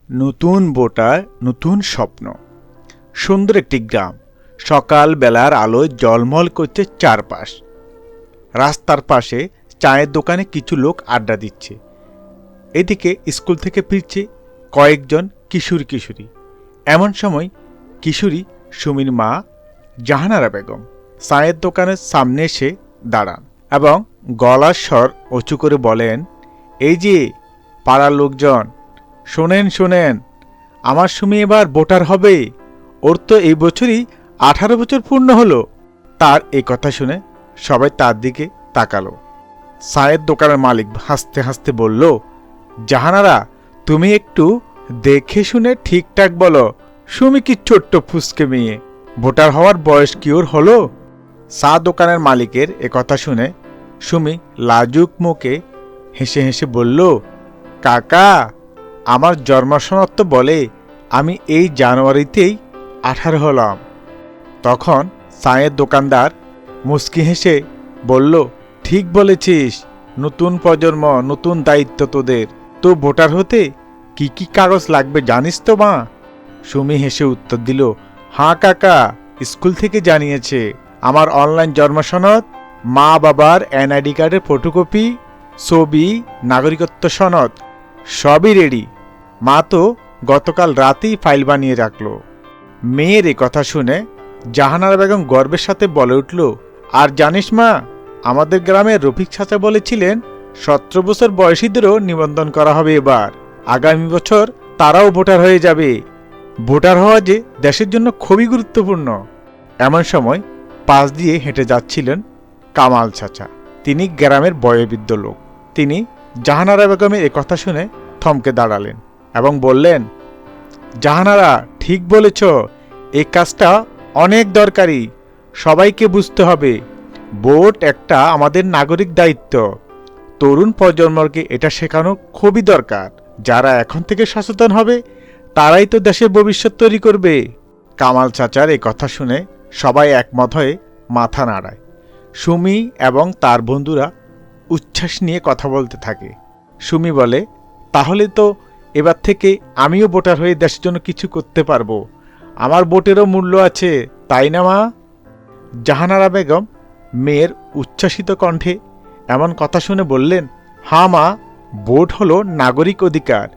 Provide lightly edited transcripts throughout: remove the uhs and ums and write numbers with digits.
নতুন ভোটার, নতুন স্বপ্ন। সুন্দর একটি গ্রাম। সকাল বেলার আলোয় ঝলমল করছে চারপাশ। রাস্তার পাশে চায়ের দোকানে কিছু লোক আড্ডা দিচ্ছে। এদিকে স্কুল থেকে ফিরছে কয়েকজন কিশোর কিশোরী। এমন সময় কিশোরী সুমির মা জাহানারা বেগম চায়ের দোকানের সামনে এসে দাঁড়ান এবং গলার স্বর উঁচু করে বলেন, এই যে পাড়ার লোকজন, শোনেন শোনেন, আমার সুমি এবার ভোটার হবে। ওর তো এই বছরই 18 বছর পূর্ণ হলো। তার এই কথা শুনে সবাই তার দিকে তাকালো। চায়ের দোকানের মালিক হাসতে হাসতে বলল, জাহানারা, তুমি একটু দেখে শুনে ঠিকঠাক বলো, সুমি কি ছোট্ট ফুসকে মেয়ে, ভোটার হওয়ার বয়স কি ওর হলো? চা দোকানের মালিকের এ কথা শুনে সুমি লাজুক মুখে হেসে হেসে বলল, কাকা, আমার জন্মসনদ তো বলে আমি এই জানুয়ারিতেই 18 হলাম। তখন চায়ের দোকানদার মুচকি হেসে বলল, ঠিক বলেছিস, নতুন প্রজন্ম, নতুন দায়িত্ব তোদের। তো ভোটার হতে কি কি কাগজ লাগবে জানিস তো মা? সুমি হেসে উত্তর দিল, হ্যাঁ কাকা, স্কুল থেকে জানিয়েছে। আমার অনলাইন জন্মসনদ, মা বাবার এনআইডি কার্ডের ফটোকপি, ছবি, নাগরিকত্ব সনদ সবই রেডি। মা তো গতকাল রাতেই ফাইল বানিয়ে রাখলো। মেয়ের এ কথা শুনে জাহানারা বেগম গর্বের সাথে বলে উঠল, আর জানিস মা, আমাদের গ্রামের রফিক চাচা বলেছিলেন 17 বছর বয়সীদেরও নিবন্ধন করা হবে এবার। আগামী বছর তারাও ভোটার হয়ে যাবে। ভোটার হওয়া যে দেশের জন্য খুবই গুরুত্বপূর্ণ। এমন সময় পাশ দিয়ে হেঁটে যাচ্ছিলেন কামাল চাচা। তিনি গ্রামের বয়োবৃদ্ধ লোক। তিনি জাহানারা বেগমের এ কথা শুনে থমকে দাঁড়ালেন এবং বললেন, জাহানারা, ঠিক বলেছ, এই কাজটা অনেক দরকারি। সবাইকে বুঝতে হবে, ভোট একটা আমাদের নাগরিক দায়িত্ব। তরুণ প্রজন্মকে এটা শেখানো খুবই দরকার। যারা এখন থেকে সচেতন হবে, তারাই তো দেশের ভবিষ্যৎ তৈরি করবে। কামাল চাচার এই কথা শুনে সবাই একমত হয়ে মাথা নাড়ায়। সুমি এবং তার বন্ধুরা উচ্ছ্বাস নিয়ে কথা বলতে থাকে। সুমি বলে, তাহলে তো এবার থেকে আমিও ভোটার হয়ে দেশের জন্য কিছু করতে পারবো। আমার ভোটেরও মূল্য আছে, তাই না মা? জাহানারা বেগম মেয়ের উচ্ছ্বাসিত কণ্ঠে এমন কথা শুনে বললেন, হ্যাঁ মা, ভোট হলো নাগরিক অধিকার।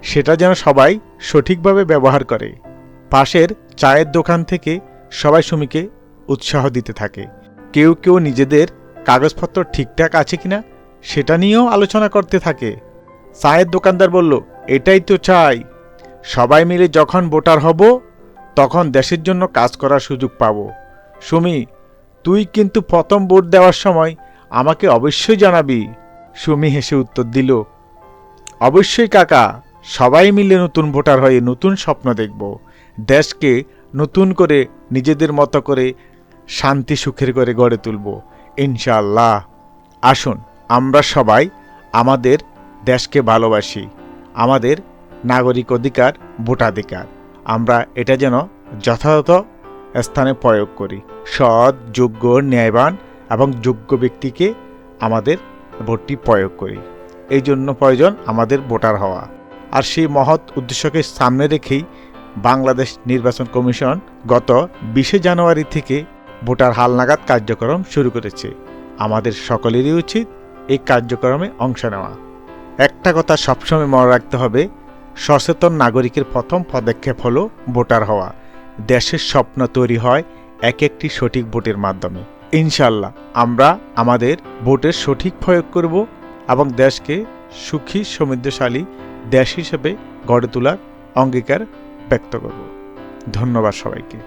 সেটা যেন সবাই সঠিকভাবে ব্যবহার করে। পাশের চায়ের দোকান থেকে সবাই সুমিকে উৎসাহ দিতে থাকে। কেউ কেউ নিজেদের কাগজপত্র ঠিকঠাক আছে কিনা সেটা নিয়েও আলোচনা করতে থাকে। চায়ের দোকানদার বলল, এটাই তো চাই। সবাই মিলে যখন ভোটার হব, তখন দেশের জন্য কাজ করার সুযোগ পাব। সুমি, তুই কিন্তু প্রথম ভোট দেওয়ার সময় আমাকে অবশ্যই জানাবি। সুমি হেসে উত্তর দিল, অবশ্যই কাকা, সবাই মিলে নতুন ভোটার হয়ে নতুন স্বপ্ন দেখব। দেশকে নতুন করে নিজেদের মতো করে শান্তি সুখের করে গড়ে তুলব ইনশাআল্লাহ। আসুন আমরা সবাই আমাদের দেশকে ভালোবাসি। আমাদের নাগরিক অধিকার, ভোটাধিকার, আমরা এটা যেন যথাযথ স্থানে প্রয়োগ করি। সৎ, যোগ্য, ন্যায়বান এবং যোগ্য ব্যক্তিকে আমাদের ভোটটি প্রয়োগ করি। এই জন্য প্রয়োজন আমাদের ভোটার হওয়া। আর সেই মহৎ উদ্দেশ্যকে সামনে রেখেই বাংলাদেশ নির্বাচন কমিশন গত 20 জানুয়ারি থেকে ভোটার হালনাগাদ কার্যক্রম শুরু করেছে। আমাদের সকলেরই উচিত এই কার্যক্রমে অংশ নেওয়া। একটা কথা সবসময় মনে রাখতে হবে, সচেতন নাগরিকের প্রথম পদক্ষেপ হলো ভোটার হওয়া। দেশের স্বপ্ন তৈরি হয় এক একটি সঠিক ভোটের মাধ্যমে। ইনশাআল্লাহ আমরা আমাদের ভোটের সঠিক প্রয়োগ করব এবং দেশকে সুখী সমৃদ্ধশালী দেশ হিসেবে গড়ে তোলার অঙ্গীকার ব্যক্ত করব। ধন্যবাদ সবাইকে।